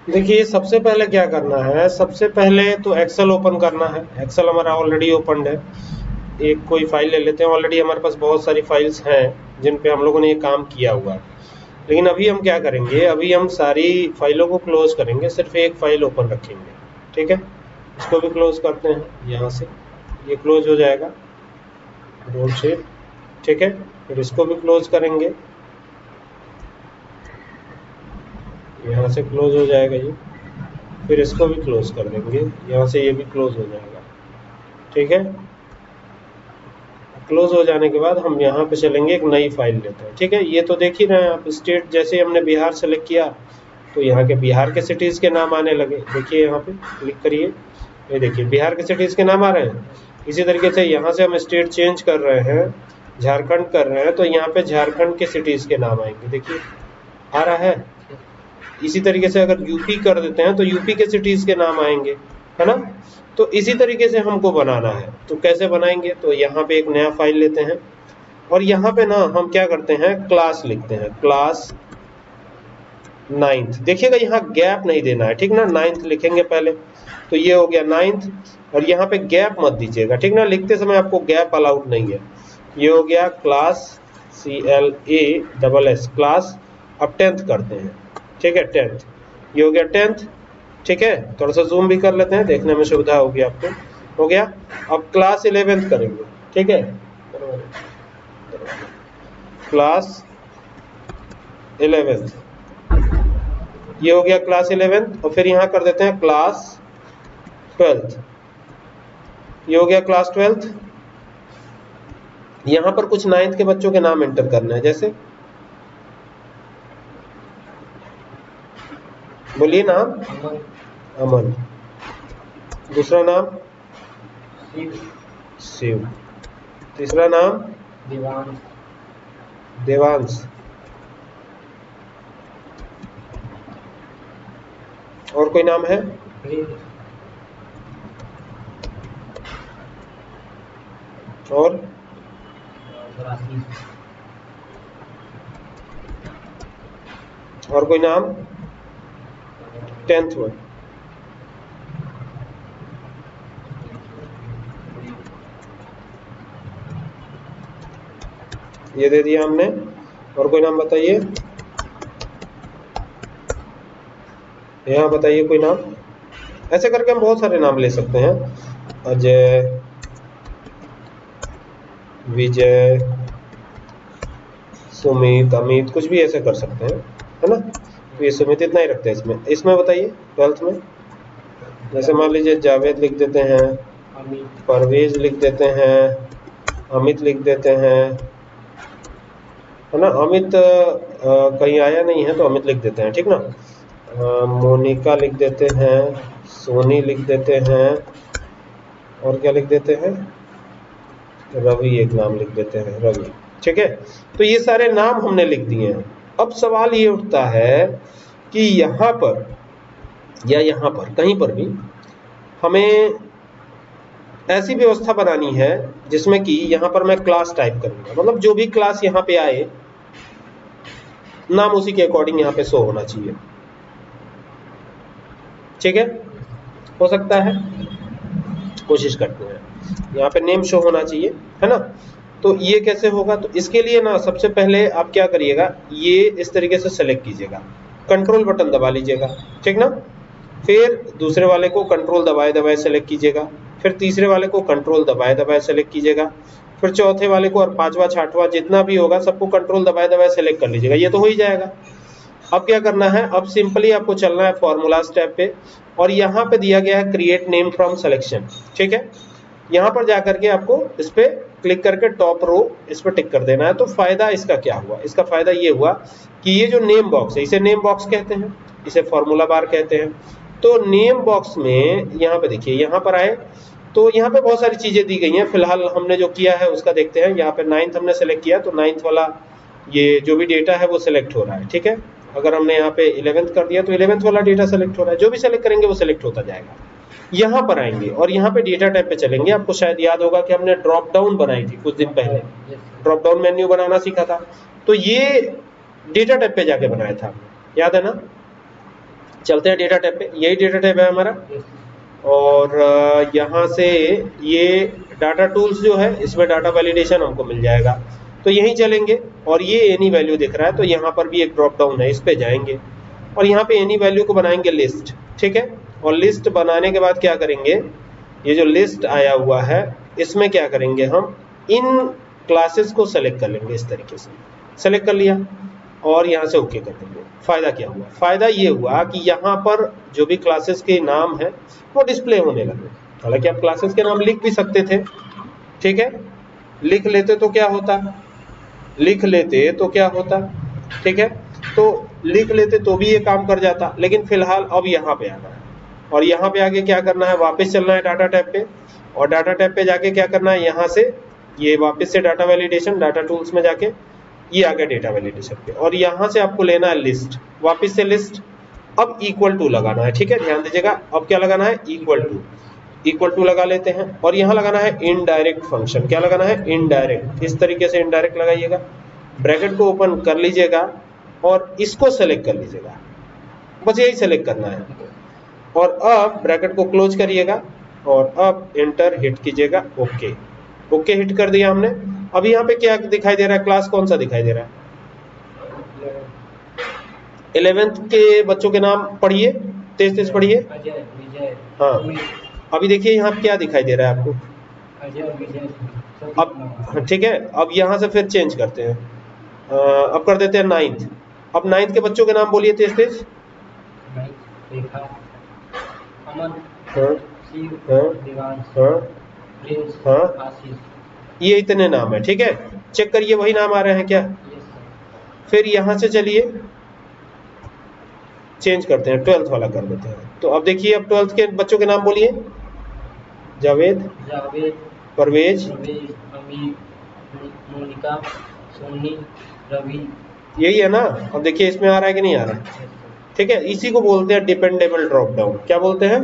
देखिए सबसे पहले क्या करना है, सबसे पहले तो एक्सेल ओपन करना है। एक्सेल हमारा ऑलरेडी ओपन है। एक कोई फाइल ले लेते हैं, ऑलरेडी हमारे पास बहुत सारी फाइल्स हैं जिन पे हम लोगों ने ये काम किया हुआ है। लेकिन अभी हम क्या करेंगे, अभी हम सारी फाइलों को क्लोज करेंगे, सिर्फ एक फाइल ओपन रखेंगे। ठीक है, इसको भी क्लोज करते हैं यहाँ से, ये क्लोज हो जाएगा रोल शेप। ठीक है, फिर इसको भी क्लोज करेंगे, यहाँ से क्लोज हो जाएगा ये। फिर इसको भी क्लोज कर देंगे, यहाँ से ये भी क्लोज हो जाएगा। ठीक है, क्लोज हो जाने के बाद हम यहाँ पे चलेंगे, एक नई फाइल लेते हैं। ठीक है, ये तो देख ही रहे हैं आप, स्टेट जैसे ही हमने बिहार सेलेक्ट किया तो यहाँ के बिहार के सिटीज़ के नाम आने लगे। देखिए यहाँ पे क्लिक करिए, ये देखिए बिहार के सिटीज़ के नाम आ रहे हैं। इसी तरीके से यहाँ से हम स्टेट चेंज कर रहे हैं, झारखंड कर रहे हैं, तो यहाँ पे झारखंड के सिटीज़ के नाम आएंगे। देखिए आ रहा है। इसी तरीके से अगर यूपी कर देते हैं तो यूपी के सिटीज़ के नाम आएंगे, है ना। तो इसी तरीके से हमको बनाना है। तो कैसे बनाएंगे, तो यहाँ पे एक नया फाइल लेते हैं और यहाँ पे ना हम क्या करते हैं, क्लास लिखते हैं, क्लास 9th। देखिएगा यहाँ गैप नहीं देना है, ठीक ना। 9th लिखेंगे पहले, तो ये हो गया 9th। और यहाँ पे गैप मत दीजिएगा, ठीक ना, लिखते समय आपको गैप अलाउड नहीं है। ये हो गया क्लास CLASS क्लास। अब 10th करते हैं, ठीक है, 10th। ये हो गया 10th। ठीक है, थोड़ा सा जूम भी कर लेते हैं, देखने में सुविधा होगी आपको। हो गया। अब क्लास 11th करेंगे। ठीक है, क्लास 11th, ये हो गया क्लास 11th। और फिर यहाँ कर देते हैं क्लास 12th, ये हो गया क्लास 12th। यहाँ पर कुछ 9th के बच्चों के नाम एंटर करना है, जैसे बोलिए नाम। अमन। दूसरा नाम शिव। तीसरा नाम देवांश। और कोई नाम है, और कोई नाम 10th में। ये दे दिया हमने। और कोई नाम बताइए, यहाँ बताइए कोई नाम। ऐसे करके हम बहुत सारे नाम ले सकते हैं, अजय, विजय, सुमित, अमित, कुछ भी ऐसे कर सकते हैं, है ना। तो ये सुमित इतना ही रखते हैं इसमें। इसमें बताइए 12th में, जैसे मान लीजिए जावेद लिख देते हैं, परवेज लिख देते हैं, अमित लिख देते हैं, है ना। अमित कहीं आया नहीं है तो अमित लिख देते हैं, ठीक ना। मोनिका लिख देते हैं, सोनी लिख देते हैं, और क्या लिख देते हैं, रवि, एक नाम लिख देते हैं, रवि। ठीक है, तो ये सारे नाम हमने लिख दिए हैं। अब सवाल ये उठता है कि यहाँ पर या यहाँ पर कहीं पर भी हमें ऐसी व्यवस्था बनानी है जिसमें कि यहाँ पर मैं क्लास टाइप करूंगा, मतलब जो भी क्लास यहाँ पे आए नाम उसी के अकॉर्डिंग यहाँ पे शो होना चाहिए। ठीक है, हो सकता है, कोशिश करते हैं। यहाँ पे नेम शो होना चाहिए, है ना। तो ये कैसे होगा, तो इसके लिए ना सबसे पहले आप क्या करिएगा, ये इस तरीके से सेलेक्ट कीजिएगा, कंट्रोल बटन दबा लीजिएगा, ठीक ना। फिर दूसरे वाले को कंट्रोल दबाए दबाए सेलेक्ट कीजिएगा, फिर तीसरे वाले को कंट्रोल दबाए दबाए सेलेक्ट कीजिएगा, फिर चौथे वाले को, और पांचवा छठवां जितना भी होगा सबको कंट्रोल दबाए दबाए सेलेक्ट कर लीजिएगा। ये तो हो ही जाएगा। अब क्या करना है, अब सिंपली आपको चलना है फॉर्मूलाज टैब पे, और यहाँ पे दिया गया है क्रिएट नेम फ्रॉम सिलेक्शन। ठीक है, यहाँ पर जाकर के आपको इस पे क्लिक करके टॉप रो इस पर टिक कर देना है। तो फायदा इसका क्या हुआ, इसका फायदा ये हुआ कि ये जो नेम बॉक्स है, इसे नेम बॉक्स कहते हैं, इसे फॉर्मूला बार कहते हैं। तो नेम बॉक्स में यहाँ पे देखिए, यहाँ पर आए तो यहाँ पे बहुत सारी चीजें दी गई हैं। फिलहाल हमने जो किया है उसका देखते हैं। यहाँ पे 9th हमने सेलेक्ट किया, तो 9th वाला ये जो भी डेटा है वो सिलेक्ट हो रहा है। ठीक है, अगर हमने यहाँ पे 11th कर दिया तो 11th वाला डेटा सेलेक्ट हो रहा है। जो भी सेलेक्ट करेंगे वो सिलेक्ट होता जाएगा। यहाँ पर आएंगे और यहाँ पे डेटा टैब पे चलेंगे। आपको शायद याद होगा कि हमने ड्रॉप डाउन बनाई थी कुछ दिन पहले, ड्रॉप डाउन मेन्यू बनाना सीखा था। तो ये डेटा टैब पे जाके बनाया था, याद है ना। चलते हैं डेटा टैब पे, यही डेटा टैब है हमारा। और यहाँ से ये डाटा टूल्स जो है इसमें डाटा वैलिडेशन हमको मिल जाएगा, तो यहीं चलेंगे। और ये एनी वैल्यू दिख रहा है तो यहाँ पर भी एक ड्रॉप डाउन है, इस पे जाएंगे और यहाँ पे एनी वैल्यू को बनाएंगे लिस्ट, ठीक है। और लिस्ट बनाने के बाद क्या करेंगे, ये जो लिस्ट आया हुआ है इसमें क्या करेंगे, हम इन क्लासेस को सेलेक्ट कर लेंगे। इस तरीके से सेलेक्ट कर लिया और यहाँ से ओके कर देंगे। फायदा क्या हुआ, फायदा ये हुआ कि यहाँ पर जो भी क्लासेस के नाम है वो डिस्प्ले होने लगे। हालांकि आप क्लासेस के नाम लिख भी सकते थे, ठीक है, लिख लेते तो क्या होता, ठीक है, तो लिख लेते तो भी ये काम कर जाता। लेकिन फिलहाल अब यहाँ पे आना है और यहाँ पे आके क्या करना है, वापस चलना है डाटा टैब पे। और डाटा टैब पे जाके क्या करना है, यहाँ से ये वापस से डाटा वैलिडेशन, डाटा टूल्स में जाके ये आ गया डेटा वैलिडेशन पे। और यहाँ से आपको लेना है लिस्ट, वापस से लिस्ट। अब इक्वल टू लगाना है, ठीक है, ध्यान दीजिएगा। अब क्या लगाना है, इक्वल टू लगा लेते हैं। और यहाँ लगाना है इनडायरेक्ट फंक्शन, क्या लगाना है, इनडायरेक्ट। इस तरीके से इनडायरेक्ट लगाइएगा, ब्रैकेट को ओपन कर लीजिएगा और इसको सेलेक्ट कर लीजिएगा, बस यही सेलेक्ट करना है। और अब ब्रैकेट को क्लोज करिएगा और अब एंटर हिट कीजिएगा, ओके। ओके हिट कर दिया हमने। अब यहाँ पे क्या दिखाई दे रहा है, क्लास कौन सा दिखाई दे रहा है, 11th के बच्चों के नाम पढ़िए, तेज पढ़िए। हाँ, अभी देखिए यहाँ क्या दिखाई दे रहा है आपको। अब ठीक है, अब यहाँ से फिर चेंज करते हैं, अब कर देते हैं 9th। अब 9th के बच्चों के नाम बोलिए तेज। हाँ, ये इतने नाम है, ठीक है। चेक करिए वही नाम आ रहे हैं क्या। फिर यहाँ से चलिए चेंज करते हैं, 12th वाला कर देते हैं। तो अब देखिए, अब 12th के बच्चों के नाम बोलिए। जावेद, परवेज, मोनिका, सोनी, रवि, यही है ना। अब देखिए इसमें आ रहा है कि नहीं आ रहा है, ठीक है। इसी को बोलते हैं डिपेंडेबल ड्रॉप डाउन। क्या बोलते हैं,